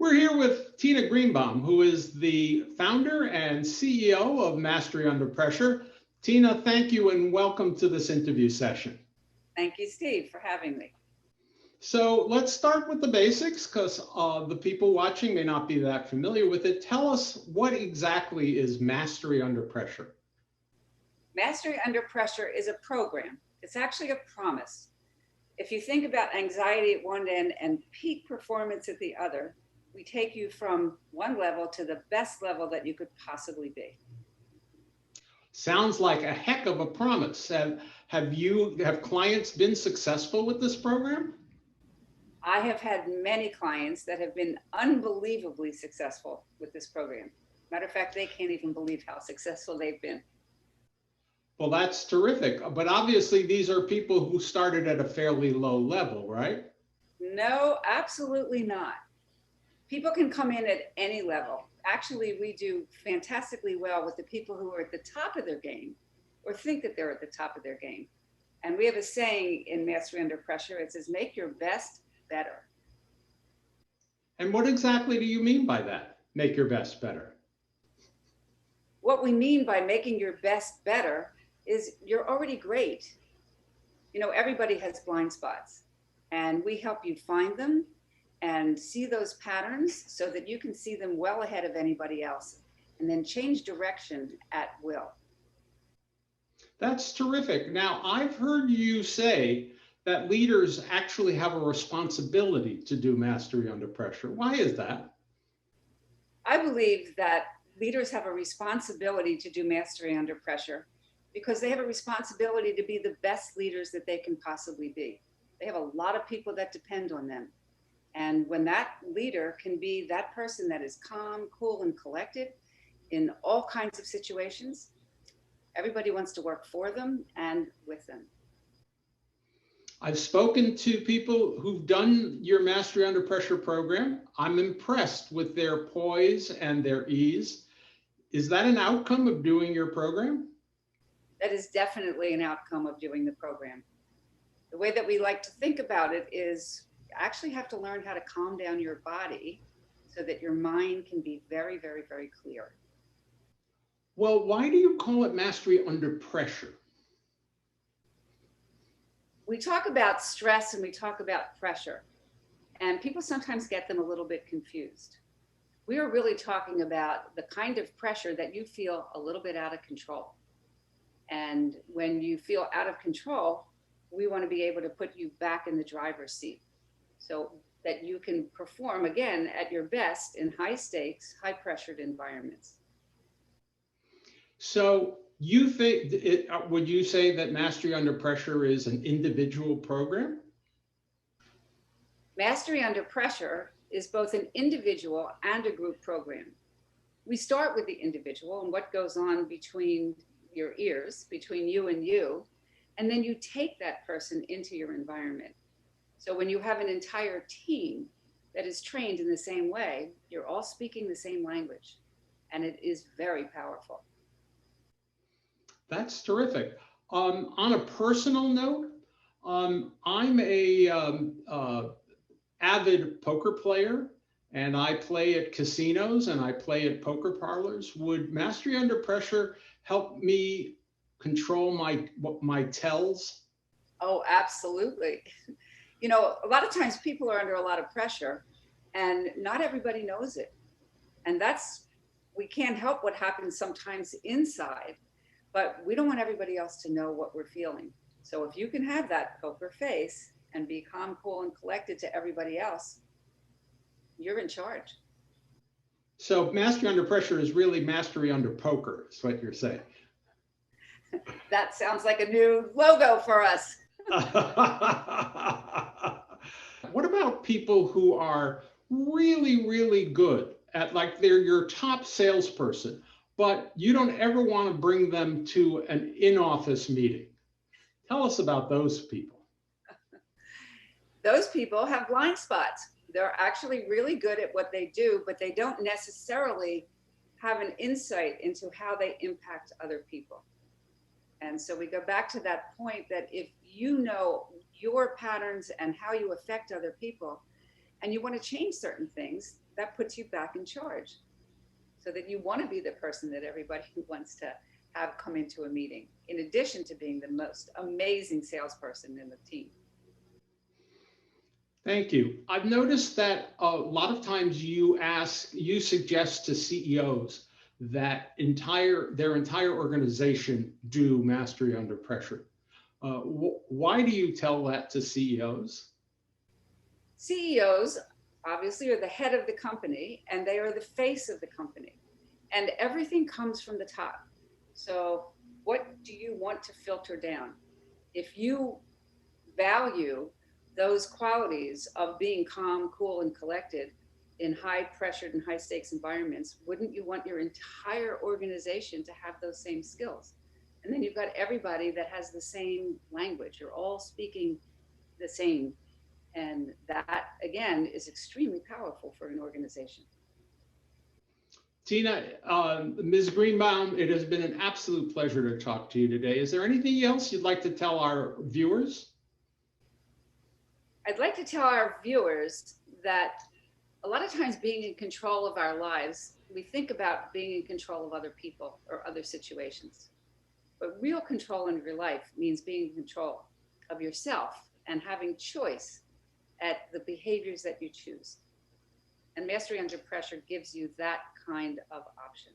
We're here with Tina Greenbaum, who is the founder and CEO of Mastery Under Pressure. Tina, thank you and welcome to this interview session. Thank you, Steve, for having me. So let's start with the basics because the people watching may not be that familiar with it. Tell us, what exactly is Mastery Under Pressure? Mastery Under Pressure is a program. It's actually a promise. If you think about anxiety at one end and peak performance at the other, we take you from one level to the best level that you could possibly be. Sounds like a heck of a promise. Have clients been successful with this program? I have had many clients that have been unbelievably successful with this program. Matter of fact, they can't even believe how successful they've been. Well, that's terrific. But obviously, these are people who started at a fairly low level, right? No, absolutely not. People can come in at any level. Actually, we do fantastically well with the people who are at the top of their game or think that they're at the top of their game. And we have a saying in Mastery Under Pressure. It says, make your best better. And what exactly do you mean by that? Make your best better. What we mean by making your best better is you're already great. You know, everybody has blind spots, and we help you find them and see those patterns so that you can see them well ahead of anybody else and then change direction at will. That's terrific. Now, I've heard you say that leaders actually have a responsibility to do Mastery Under Pressure. Why is that? I believe that leaders have a responsibility to do Mastery Under Pressure because they have a responsibility to be the best leaders that they can possibly be. They have a lot of people that depend on them. And when that leader can be that person that is calm, cool, and collected in all kinds of situations, everybody wants to work for them and with them. I've spoken to people who've done your Mastery Under Pressure program. I'm impressed with their poise and their ease. Is that an outcome of doing your program? That is definitely an outcome of doing the program. The way that we like to think about it is you actually have to learn how to calm down your body so that your mind can be very, very, very clear. Well, why do you call it Mastery Under Pressure? We talk about stress and we talk about pressure, and people sometimes get them a little bit confused. We are really talking about the kind of pressure that you feel a little bit out of control. And when you feel out of control, we want to be able to put you back in the driver's seat so that you can perform again at your best in high stakes, high pressured environments. So you think, would you say that Mastery Under Pressure is an individual program? Mastery Under Pressure is both an individual and a group program. We start with the individual and what goes on between your ears, between you, and then you take that person into your environment. So when you have an entire team that is trained in the same way, you're all speaking the same language, and it is very powerful. That's terrific. On a personal note, I'm a avid poker player, and I play at casinos and I play at poker parlors. Would Mastery Under Pressure help me control my tells? Oh, absolutely. You know, a lot of times people are under a lot of pressure and not everybody knows it. And we can't help what happens sometimes inside, but we don't want everybody else to know what we're feeling. So if you can have that poker face and be calm, cool, and collected to everybody else, you're in charge. So Mastery Under Pressure is really Mastery Under Poker, is what you're saying. That sounds like a new logo for us. What about people who are really, really good at, like, they're your top salesperson, but you don't ever want to bring them to an in-office meeting? Tell us about those people. Those people have blind spots. They're actually really good at what they do, but they don't necessarily have an insight into how they impact other people. And so we go back to that point that if you know your patterns and how you affect other people, and you want to change certain things, that puts you back in charge, so that you want to be the person that everybody wants to have come into a meeting, in addition to being the most amazing salesperson in the team. Thank you. I've noticed that a lot of times you suggest to CEOs that their entire organization do mastery under pressure. Why do you tell that to CEOs? CEOs obviously are the head of the company, and they are the face of the company. And everything comes from the top. So what do you want to filter down? If you value those qualities of being calm, cool, and collected in high pressured and high stakes environments, wouldn't you want your entire organization to have those same skills? And then you've got everybody that has the same language. You're all speaking the same. And that, again, is extremely powerful for an organization. Tina, Ms. Greenbaum, it has been an absolute pleasure to talk to you today. Is there anything else you'd like to tell our viewers? I'd like to tell our viewers that a lot of times being in control of our lives, we think about being in control of other people or other situations. But real control in your life means being in control of yourself and having choice at the behaviors that you choose. And mastery under pressure gives you that kind of option.